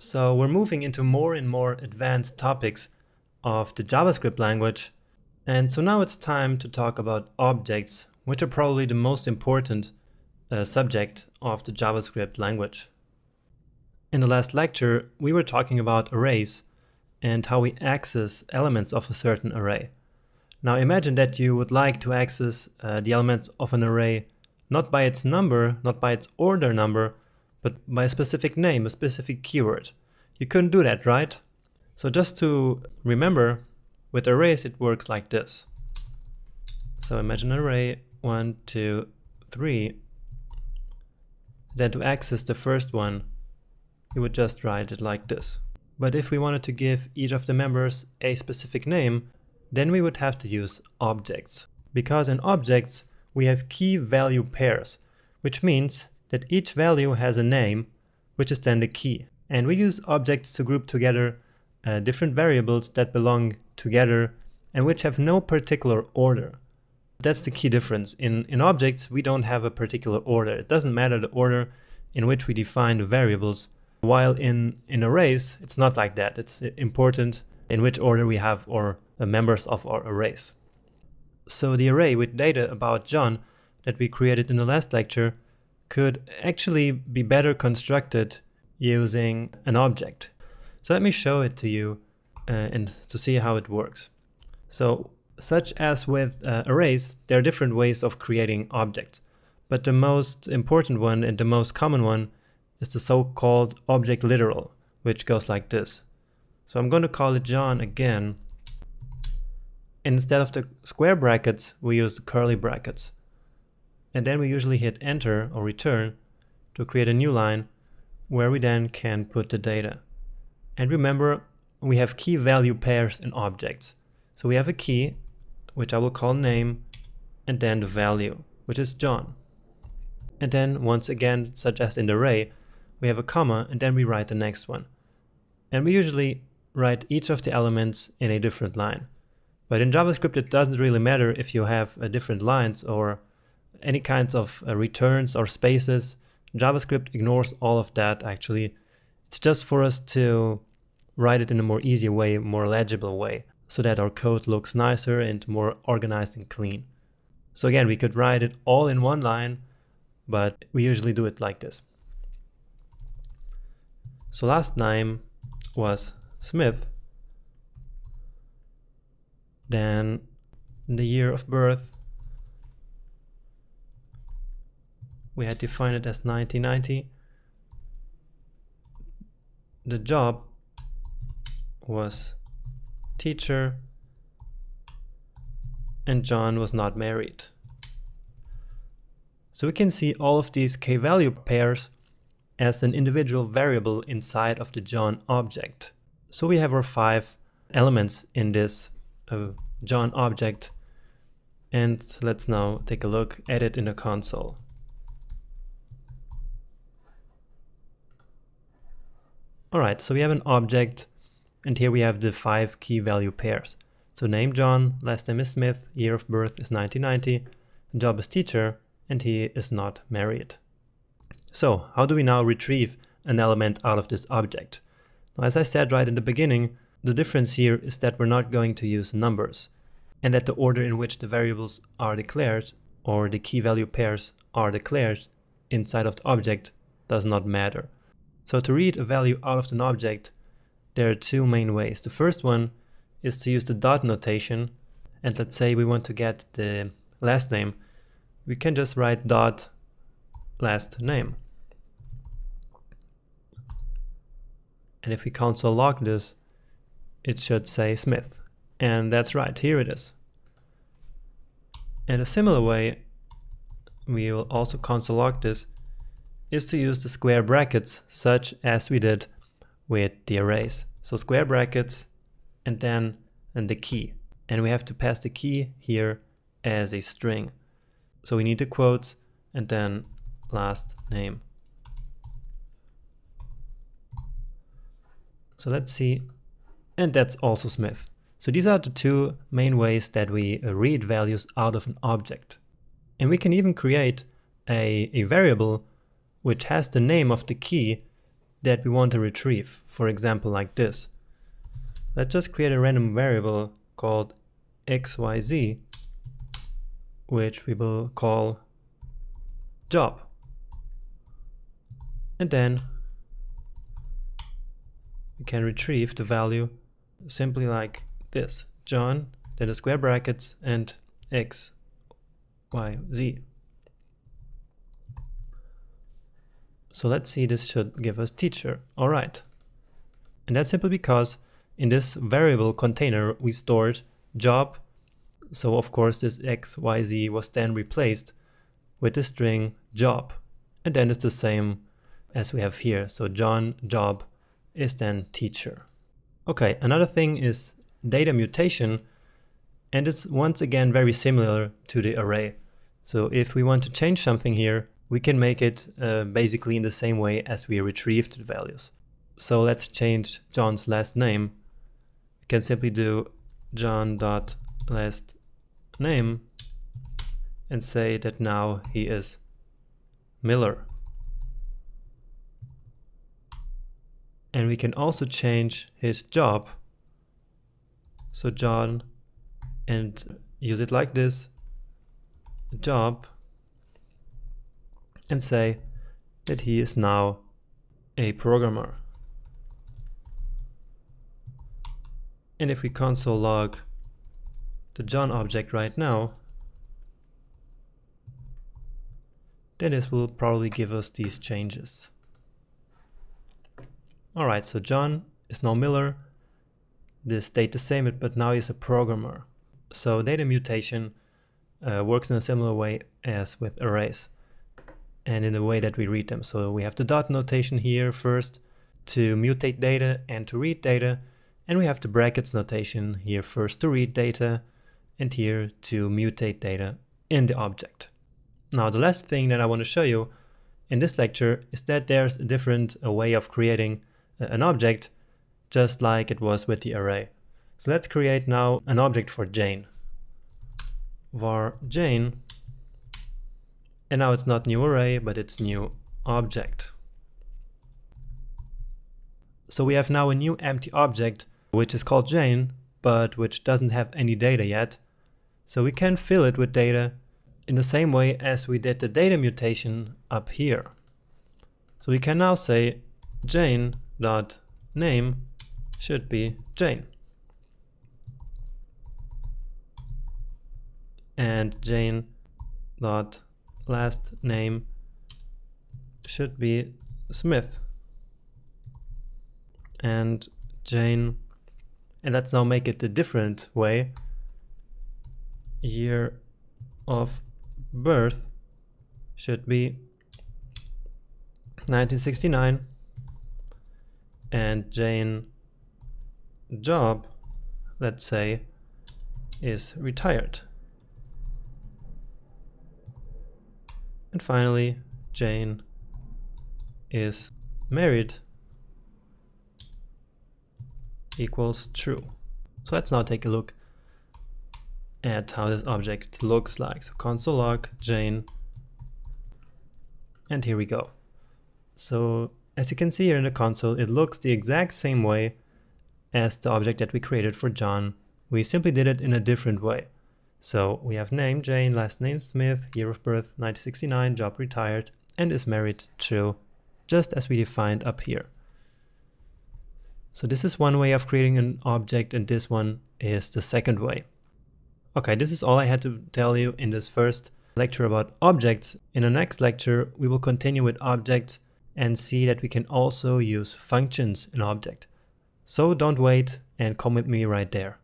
So we're moving into more and more advanced topics of the JavaScript language. And so now it's time to talk about objects, which are probably the most important subject of the JavaScript language. In the last lecture, we were talking about arrays and how we access elements of a certain array. Now imagine that you would like to access the elements of an array not by its number, not by its order number, but by a specific name, a specific keyword. You couldn't do that, right? So just to remember, with arrays it works like this. So imagine an array 1, 2, 3. Then to access the first one, you would just write it like this. But if we wanted to give each of the members a specific name, then we would have to use objects. Because in objects, we have key value pairs, which means that each value has a name, which is then the key. And we use objects to group together different variables that belong together and which have no particular order. That's the key difference. In objects, we don't have a particular order. It doesn't matter the order in which we define the variables. While in arrays, it's not like that. It's important in which order we have our members of our arrays. So the array with data about John that we created in the last lecture could actually be better constructed using an object. So let me show it to you and to see how it works. So such as with arrays, there are different ways of creating objects. But the most important one and the most common one is the so-called object literal, which goes like this. So I'm going to call it John again. And instead of the square brackets, we use the curly brackets. And then we usually hit enter or return to create a new line where we then can put the data. And remember, we have key value pairs in objects. So we have a key, which I will call name, and then the value, which is John. And then once again, such as in the array, we have a comma and then we write the next one. And we usually write each of the elements in a different line. But in JavaScript, it doesn't really matter if you have different lines or any kinds of returns or spaces. JavaScript ignores all of that actually. It's just for us to write it in a more easy way, more legible way, so that our code looks nicer and more organized and clean. So again, we could write it all in one line, but we usually do it like this. So last name was Smith. Then the year of birth, we had defined it as 1990. The job was teacher, and John was not married. So we can see all of these k-value pairs as an individual variable inside of the John object. So we have our 5 elements in this John object, and let's now take a look at it in the console. Alright, so we have an object, and here we have the 5 key value pairs. So name John, last name is Smith, year of birth is 1990, job is teacher, and he is not married. So how do we now retrieve an element out of this object? Now, as I said right in the beginning, the difference here is that we're not going to use numbers, and that the order in which the variables are declared, or the key value pairs are declared inside of the object, does not matter. So to read a value out of an object, there are 2 main ways. The first one is to use the dot notation, and let's say we want to get the last name, we can just write dot last name. And if we console log this, it should say Smith. And that's right, here it is. And a similar way we will also console log this is to use the square brackets, such as we did with the arrays. So square brackets and then the key. And we have to pass the key here as a string. So we need the quotes and then last name. So let's see. And that's also Smith. So these are the 2 main ways that we read values out of an object. And we can even create a variable which has the name of the key that we want to retrieve. For example, like this. Let's just create a random variable called xyz, which we will call job. And then we can retrieve the value simply like this: John, then the square brackets, and x, y, z. So let's see, this should give us teacher. All right. And that's simply because in this variable container we stored job. So of course this x, y, z was then replaced with the string job. And then it's the same as we have here. So John job is then teacher. Okay, another thing is data mutation. And it's once again very similar to the array. So if we want to change something here, we can make it basically in the same way as we retrieved the values. So let's change John's last name. We can simply do John.lastName and say that now he is Miller. And we can also change his job. So John, and use it like this, job, and say that he is now a programmer. And if we console log the John object right now, then this will probably give us these changes. Alright, so John is now Miller. This stayed the same, but now he's a programmer. So data mutation works in a similar way as with arrays, and in the way that we read them. So we have the dot notation here first to mutate data and to read data, and we have the brackets notation here first to read data and here to mutate data in the object. Now the last thing that I want to show you in this lecture is that there's a different way of creating an object, just like it was with the array. So let's create now an object for Jane. Var Jane. And now it's not new array, but it's new object. So we have now a new empty object, which is called Jane, but which doesn't have any data yet. So we can fill it with data in the same way as we did the data mutation up here. So we can now say Jane.name should be Jane. And Jane.last name should be Smith. And Jane, and let's now make it a different way. Year of birth should be 1969. And Jane job, let's say, is retired. And finally, Jane is married equals true. So let's now take a look at how this object looks like. So console log Jane, and here we go. So as you can see here in the console, it looks the exact same way as the object that we created for John. We simply did it in a different way. So we have name Jane, last name Smith, year of birth 1969, job retired, and is married true, just as we defined up here. So this is one way of creating an object, and this one is the second way. Okay, this is all I had to tell you in this first lecture about objects. In the next lecture, we will continue with objects and see that we can also use functions in object. So don't wait and come with me right there.